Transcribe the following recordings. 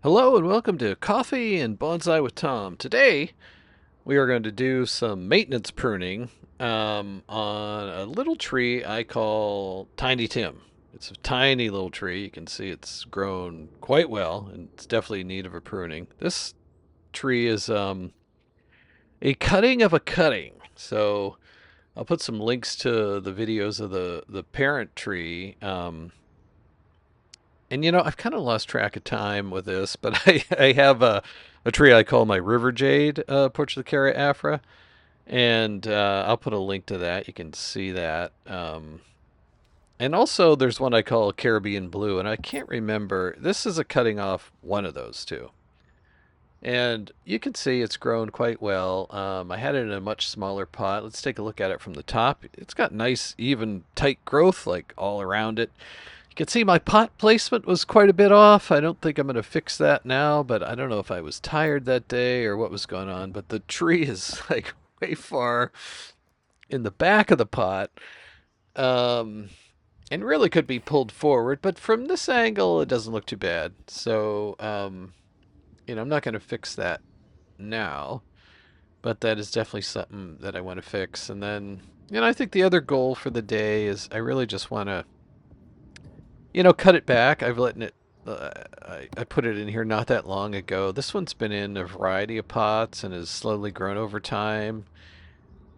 Hello and welcome to Coffee and Bonsai with Tom. Today we are going to do some maintenance pruning on a little tree I call Tiny Tim. It's a tiny little tree. You can see it's grown quite well and it's definitely in need of a pruning. This tree is a cutting of a cutting. So I'll put some links to the videos of the parent tree. And I've kind of lost track of time with this, but I have a tree I call my river jade, Portucaria afra, and I'll put a link to that. You can see that. And also, there's one I call Caribbean blue, and I can't remember. This is a cutting off one of those two. And you can see it's grown quite well. I had it in a much smaller pot. Let's take a look at it from the top. It's got nice, even, tight growth, like all around it. You can see my pot placement was quite a bit off. I don't think I'm going to fix that now, but I don't know if I was tired that day or what was going on. But the tree is like way far in the back of the pot, um, and really could be pulled forward. But from this angle, it doesn't look too bad. So, I'm not going to fix that now, but that is definitely something that I want to fix. And then, I think the other goal for the day is I really just want to cut it back. I've letting it. I put it in here not that long ago. This one's been in a variety of pots and has slowly grown over time.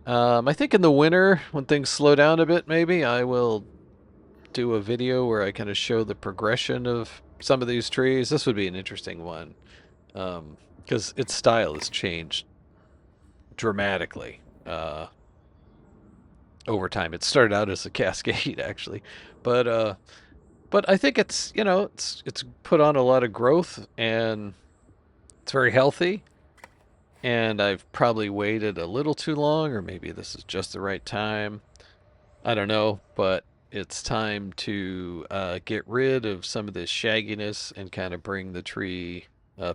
I think in the winter, when things slow down a bit, maybe I will do a video where I kind of show the progression of some of these trees. This would be an interesting one because its style has changed dramatically over time. It started out as a cascade, actually, but but I think it's put on a lot of growth and it's very healthy. And I've probably waited a little too long, or maybe this is just the right time. I don't know, but it's time to get rid of some of this shagginess and kind of bring the tree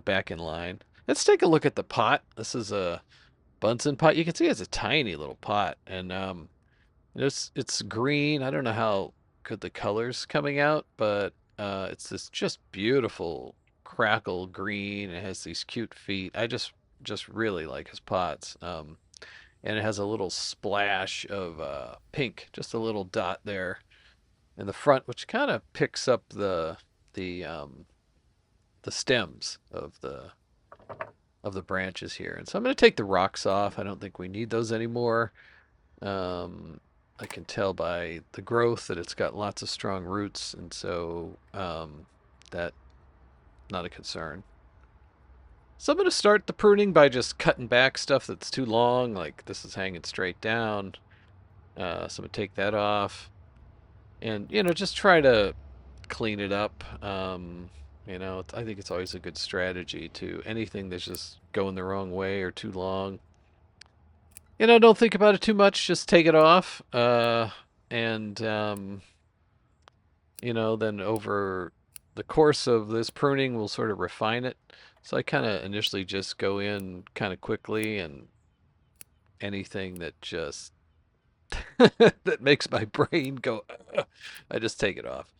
back in line. Let's take a look at the pot. This is a Bunsen pot. You can see it's a tiny little pot, and it's green. I don't know how good the color's coming out, but it's this just beautiful crackle green. It has these cute feet. I just really like his pots. And it has a little splash of pink, just a little dot there in the front, which kind of picks up the the stems of the branches here. And so I'm going to take the rocks off. I don't think we need those anymore. Um, I can tell by the growth that it's got lots of strong roots, and so that not a concern. So I'm going to start the pruning by just cutting back stuff that's too long, like this is hanging straight down. So I'm going to take that off and, just try to clean it up. I think it's always a good strategy to anything that's just going the wrong way or too long. Don't think about it too much. Just take it off. And then over the course of this pruning, we'll sort of refine it. So I kind of initially just go in kind of quickly and anything that just that makes my brain go, "Ugh," I just take it off.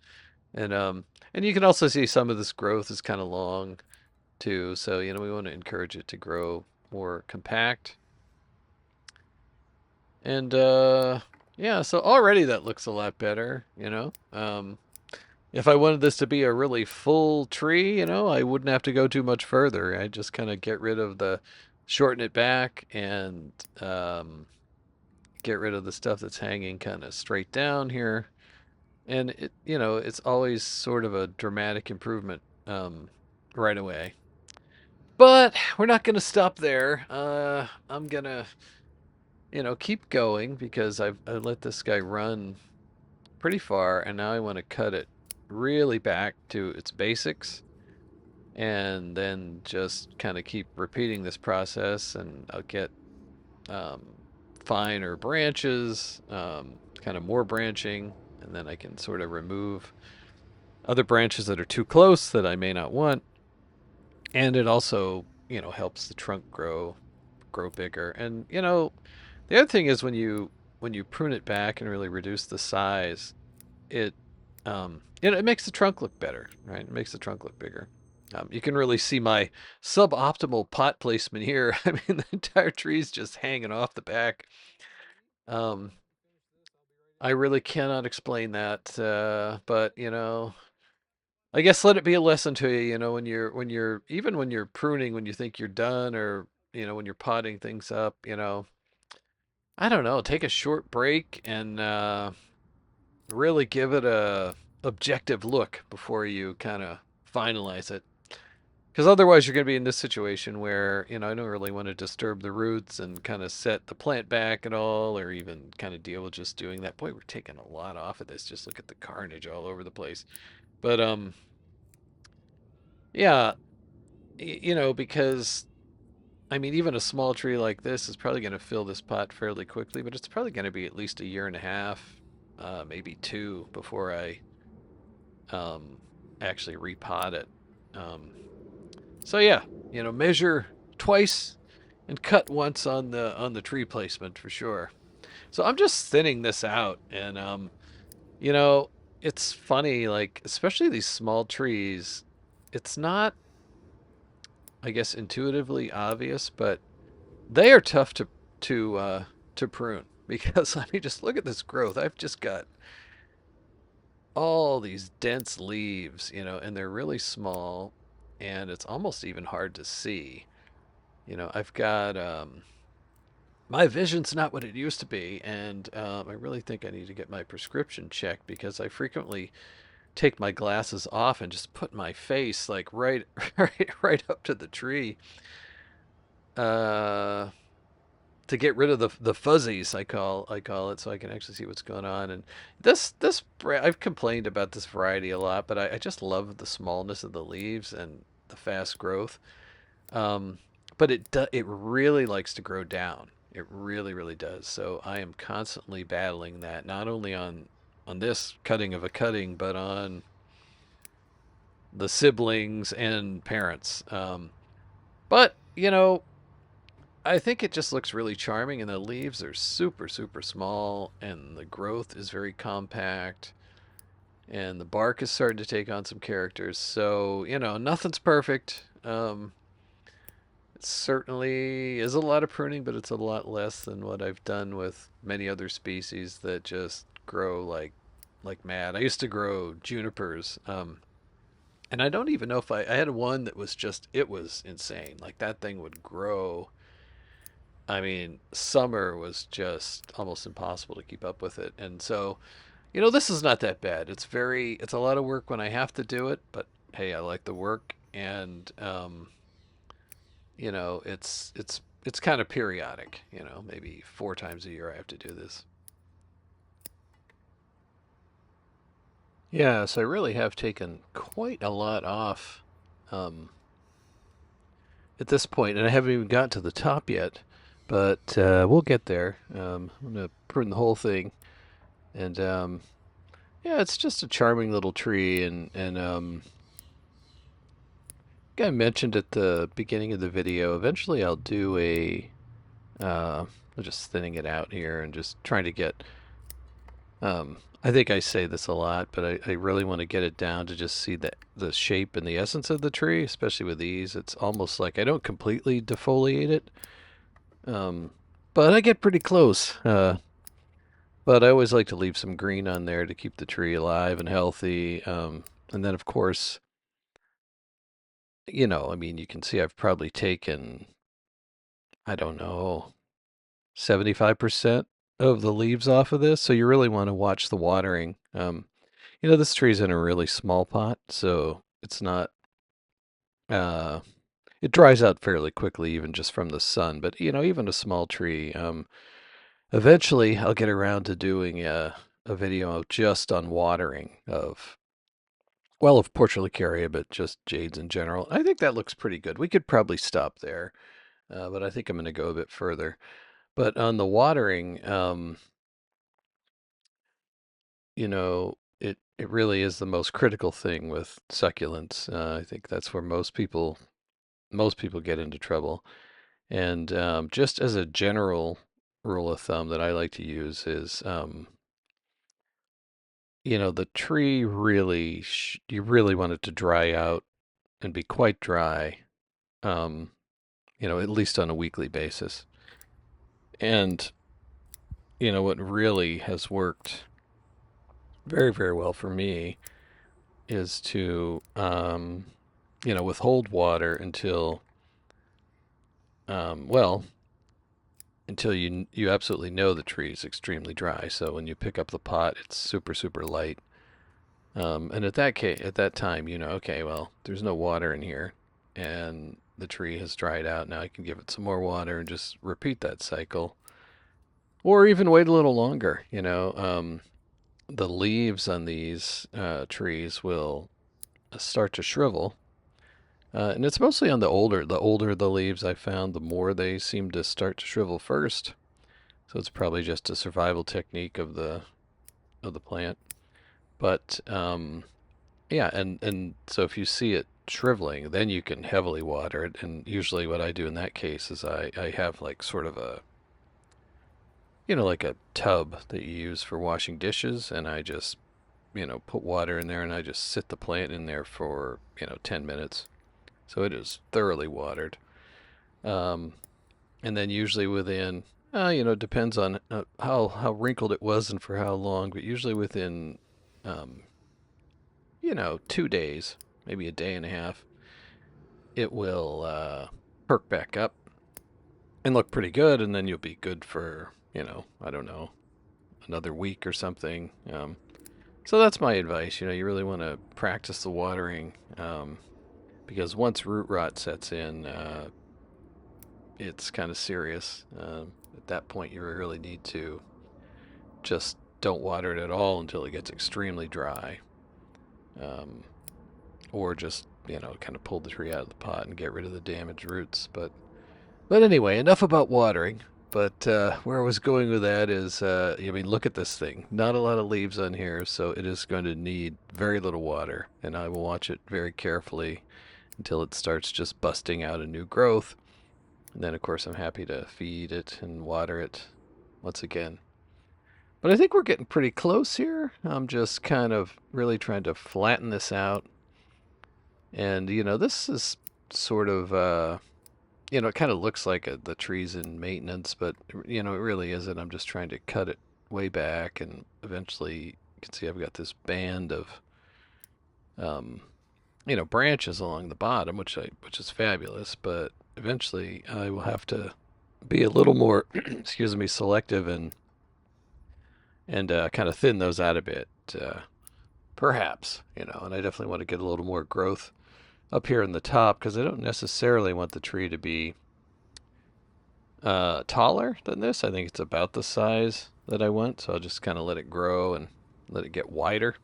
And you can also see some of this growth is kind of long too. So, we want to encourage it to grow more compact. And yeah, so already that looks a lot better. If I wanted this to be a really full tree, I wouldn't have to go too much further. I just kind of get rid of shorten it back and get rid of the stuff that's hanging kind of straight down here. And it's always sort of a dramatic improvement right away. But we're not going to stop there. I'm going to, keep going because I let this guy run pretty far, and now I want to cut it really back to its basics, and then just kind of keep repeating this process, and I'll get um, finer branches, kind of more branching, and then I can sort of remove other branches that are too close that I may not want. And it also, helps the trunk grow bigger. And the other thing is when you prune it back and really reduce the size, it it makes the trunk look better, right? It makes the trunk look bigger. You can really see my suboptimal pot placement here. I mean, the entire tree's just hanging off the back. Um, I really cannot explain that, but I guess let it be a lesson to you. When you're even when you're pruning, when you think you're done, or when you're potting things up, I don't know, take a short break and really give it a objective look before you kind of finalize it. Because otherwise, you're going to be in this situation where, I don't really want to disturb the roots and kind of set the plant back at all, or even kind of deal with just doing that. Boy, we're taking a lot off of this. Just look at the carnage all over the place. But, yeah, because, I mean, even a small tree like this is probably going to fill this pot fairly quickly, but it's probably going to be at least a year and a half, maybe two, before I um, actually repot it. Um, So yeah, measure twice and cut once on the tree placement for sure. So I'm just thinning this out, and you know, it's funny, like especially these small trees. It's not, I guess, intuitively obvious, but they are tough to prune because I mean, just look at this growth. I've just got all these dense leaves, and they're really small, and it's almost even hard to see. I've got my vision's not what it used to be, and I really think I need to get my prescription checked because I frequently take my glasses off and just put my face like right, right up to the tree uh, to get rid of the fuzzies. I call it, so I can actually see what's going on. And I've complained about this variety a lot, but I just love the smallness of the leaves and the fast growth. Um, but it really likes to grow down. It really, really does. So I am constantly battling that, not only on this cutting of a cutting, but on the siblings and parents. But I think it just looks really charming, and the leaves are super, super small, and the growth is very compact, and the bark is starting to take on some characters. So nothing's perfect. It certainly is a lot of pruning, but it's a lot less than what I've done with many other species that just grow like mad. I used to grow junipers, and I don't even know if I had one that was just it was insane. Like that thing would grow. I mean, summer was just almost impossible to keep up with it, and so this is not that bad. It's a lot of work when I have to do it, but hey, I like the work, and it's kind of periodic. Maybe 4 times a year I have to do this. Yeah, so I really have taken quite a lot off um, at this point, and I haven't even got to the top yet. But we'll get there. I'm gonna prune the whole thing, and yeah, it's just a charming little tree, and like I mentioned at the beginning of the video. Eventually, I'll do I'm just thinning it out here and just trying to get. I think I say this a lot, but I really want to get it down to just see the shape and the essence of the tree, especially with these. It's almost like I don't completely defoliate it, um, but I get pretty close. But I always like to leave some green on there to keep the tree alive and healthy. And then, of course, I mean, you can see I've probably taken, I don't know, 75% of the leaves off of this. So you really want to watch the watering. This tree's in a really small pot, so it's not, uh, it dries out fairly quickly, even just from the sun. But, even a small tree, eventually I'll get around to doing a video just on watering of Portulacaria, but just jades in general. I think that looks pretty good. We could probably stop there, but I think I'm going to go a bit further. But on the watering, it really is the most critical thing with succulents. I think that's where most people get into trouble. And just as a general rule of thumb that I like to use is, the tree really you really want it to dry out and be quite dry, at least on a weekly basis. And, what really has worked very, very well for me is to, withhold water well, until you absolutely know the tree is extremely dry. So when you pick up the pot, it's super, super light. And at that time, okay, well, there's no water in here, and the tree has dried out. Now I can give it some more water and just repeat that cycle, or even wait a little longer. The leaves on these trees will start to shrivel, and it's mostly on the older the leaves I found, the more they seem to start to shrivel first. So it's probably just a survival technique of the plant. But yeah, and so if you see it shriveling, then you can heavily water it. And usually, what I do in that case is I have like sort of like a tub that you use for washing dishes, and I just put water in there, and I just sit the plant in there for 10 minutes, so it is thoroughly watered. Um, and then usually within depends on how wrinkled it was and for how long, but usually within um, 2 days, maybe a day and a half, it will perk back up and look pretty good, and then you'll be good for I don't know, another week or something. So that's my advice. You really want to practice the watering, because once root rot sets in, it's kind of serious. At that point, you really need to just don't water it at all until it gets extremely dry, um, or just kind of pull the tree out of the pot and get rid of the damaged roots. But anyway, enough about watering. But where I was going with that is, I mean, look at this thing. Not a lot of leaves on here, so it is going to need very little water, and I will watch it very carefully until it starts just busting out a new growth. And then, of course, I'm happy to feed it and water it once again. But I think we're getting pretty close here. I'm just kind of really trying to flatten this out. And, this is sort of, it kind of looks like the tree's in maintenance, but, it really isn't. I'm just trying to cut it way back. And eventually, you can see I've got this band of, um, branches along the bottom, which is fabulous. But eventually, I will have to be a little more, excuse me, selective and kind of thin those out a bit, perhaps. And I definitely want to get a little more growth up here in the top, because I don't necessarily want the tree to be taller than this. I think it's about the size that I want, so I'll just kind of let it grow and let it get wider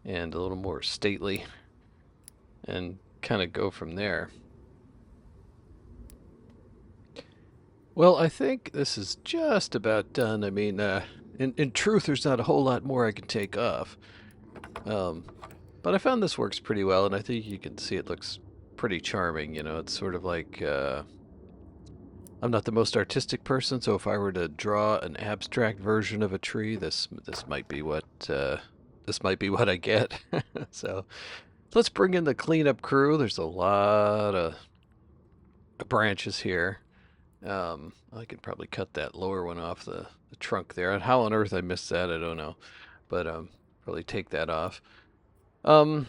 and a little more stately and kind of go from there. Well, I think this is just about done. I mean, in truth, there's not a whole lot more I can take off. Um, but I found this works pretty well, and I think you can see it looks pretty charming. It's sort of like, I'm not the most artistic person, so if I were to draw an abstract version of a tree, this might be what I get. So let's bring in the cleanup crew. There's a lot of branches here. I could probably cut that lower one off the trunk there. And how on earth I missed that, I don't know. But probably take that off. Um,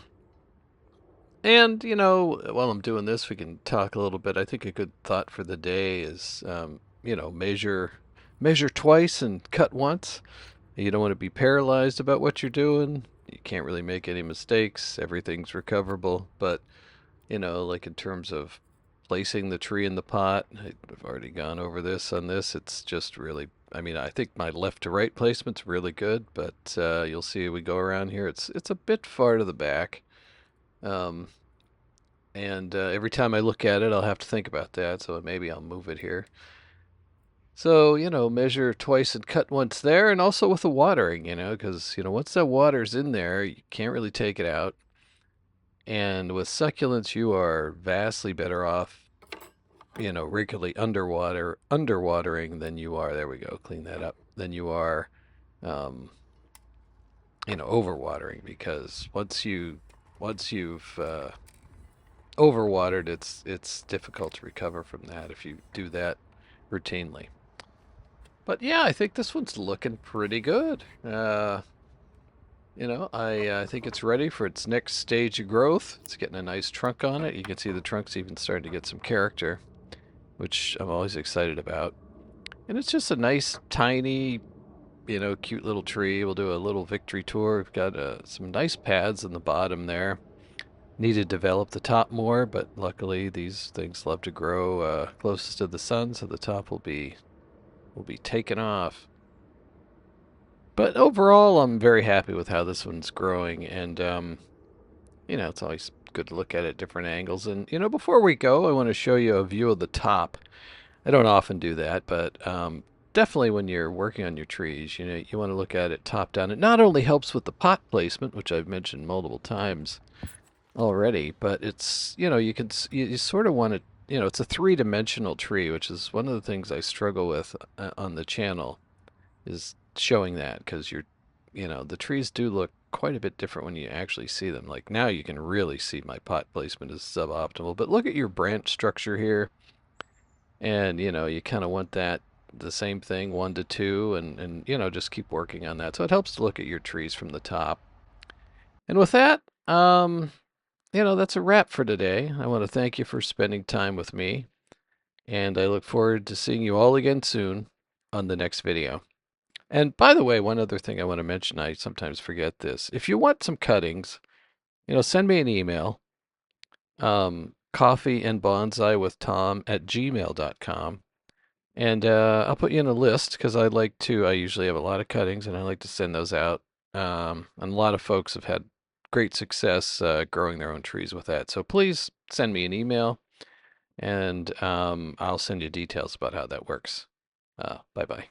and while I'm doing this, we can talk a little bit. I think a good thought for the day is, measure twice and cut once. You don't want to be paralyzed about what you're doing. You can't really make any mistakes. Everything's recoverable. But like in terms of placing the tree in the pot, I've already gone over this on this. It's just really, I mean, I think my left to right placement's really good, but you'll see we go around here. It's a bit far to the back. Um, and every time I look at it, I'll have to think about that, so maybe I'll move it here. So, measure twice and cut once there, and also with the watering, because, once that water's in there, you can't really take it out. And with succulents, you are vastly better off, regularly underwatering than you are, there we go, clean that up, than you are, um, overwatering, because once you've overwatered, it's difficult to recover from that if you do that routinely. But yeah, I think this one's looking pretty good. I think it's ready for its next stage of growth. It's getting a nice trunk on it. You can see the trunk's even starting to get some character, which I'm always excited about. And it's just a nice, tiny, cute little tree. We'll do a little victory tour. We've got some nice pads in the bottom there. Need to develop the top more, but luckily these things love to grow closest to the sun, so the top will be taken off. But overall, I'm very happy with how this one's growing, and it's always good to look at it at different angles. And before we go, I want to show you a view of the top. I don't often do that, but definitely when you're working on your trees, you want to look at it top down. It not only helps with the pot placement, which I've mentioned multiple times already, but it's you sort of want to it's a three-dimensional tree, which is one of the things I struggle with on the channel, is showing that, because the trees do look quite a bit different when you actually see them. Like now you can really see my pot placement is suboptimal, but look at your branch structure here, and you kind of want that the same thing, 1 to 2, and just keep working on that. So it helps to look at your trees from the top. And with that, that's a wrap for today. I want to thank you for spending time with me, and I look forward to seeing you all again soon on the next video. And by the way, one other thing I want to mention, I sometimes forget this. If you want some cuttings, send me an email, coffeeandbonsaiwithtom@gmail.com. And I'll put you in a list, because I usually have a lot of cuttings and I like to send those out. And a lot of folks have had great success growing their own trees with that. So please send me an email, and I'll send you details about how that works. Bye-bye.